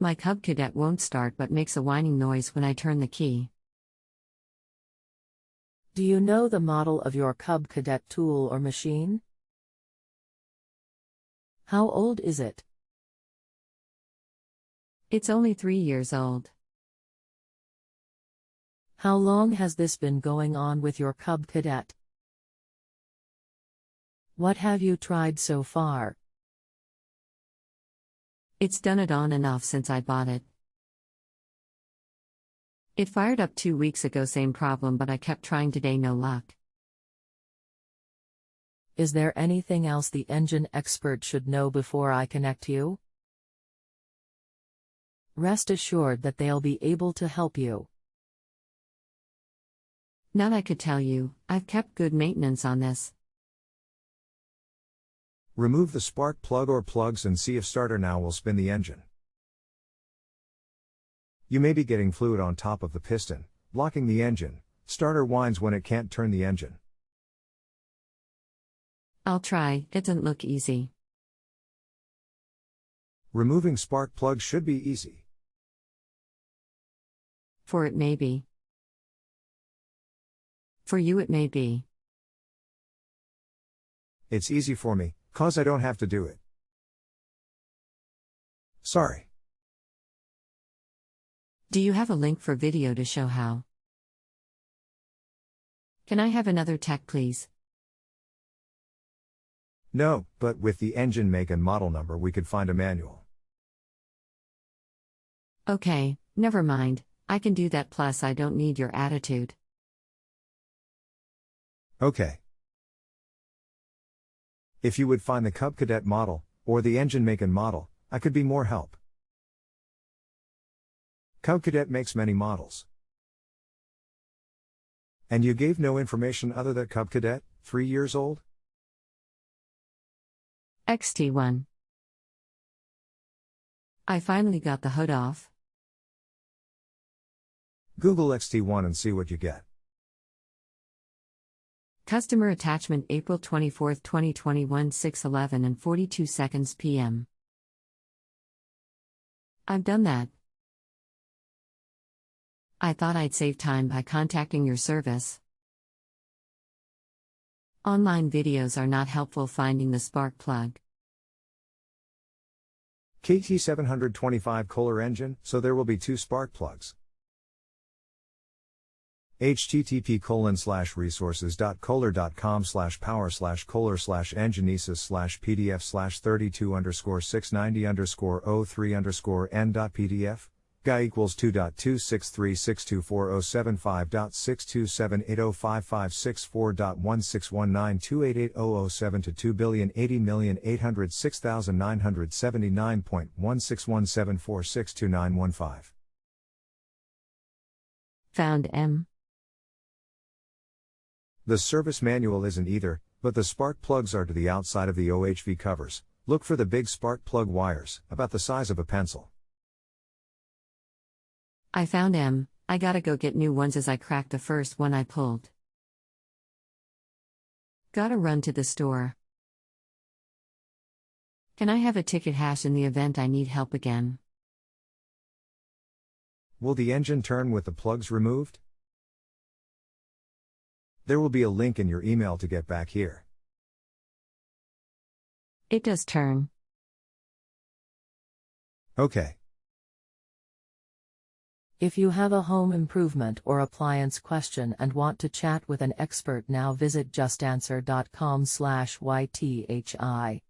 My Cub Cadet won't start but makes a whining noise when I turn the key. Do you know the model of your Cub Cadet tool or machine? How old is it? It's only 3 years old. How long has this been going on with your Cub Cadet? What have you tried so far? It's done it on and off since I bought it. It fired up 2 weeks ago, same problem, but I kept trying today, no luck. Is there anything else the engine expert should know before I connect you? Rest assured that they'll be able to help you. Not I could tell you, I've kept good maintenance on this. Remove the spark plug or plugs and see if starter now will spin the engine. You may be getting fluid on top of the piston, blocking the engine. Starter whines when it can't turn the engine. I'll try, it doesn't look easy. Removing spark plugs should be easy. For it may be. For you it may be. It's easy for me, 'cause I don't have to do it. Sorry. Do you have a link for video to show how? Can I have another tech, please? No, but with the engine make and model number we could find a manual. Okay, never mind, I can do that, plus I don't need your attitude. Okay. If you would find the Cub Cadet model, or the engine make and model, I could be more help. Cub Cadet makes many models. And you gave no information other than Cub Cadet, 3 years old? XT1. I finally got the hood off. Google XT1 and see what you get. Customer attachment April 24, 2021 6:11 and 42 seconds p.m. I've done that. I thought I'd save time by contacting your service. Online videos are not helpful finding the spark plug. KT725 Kohler engine, so there will be 2 spark plugs. http://resources.kohler.com/power/kohler/enginesis/pdf/32_690_03_n.pdf Guy equals 2.263624075.6278055564.16192880007 to 2,080,806,979.16174629115. Found M. The service manual isn't either, but the spark plugs are to the outside of the OHV covers. Look for the big spark plug wires, about the size of a pencil. I found M. I gotta go get new ones as I cracked the first one I pulled. Gotta run to the store. Can I have a ticket hash in the event I need help again? Will the engine turn with the plugs removed? There will be a link in your email to get back here. It does turn. Okay. If you have a home improvement or appliance question and want to chat with an expert now, visit justanswer.com/ythi.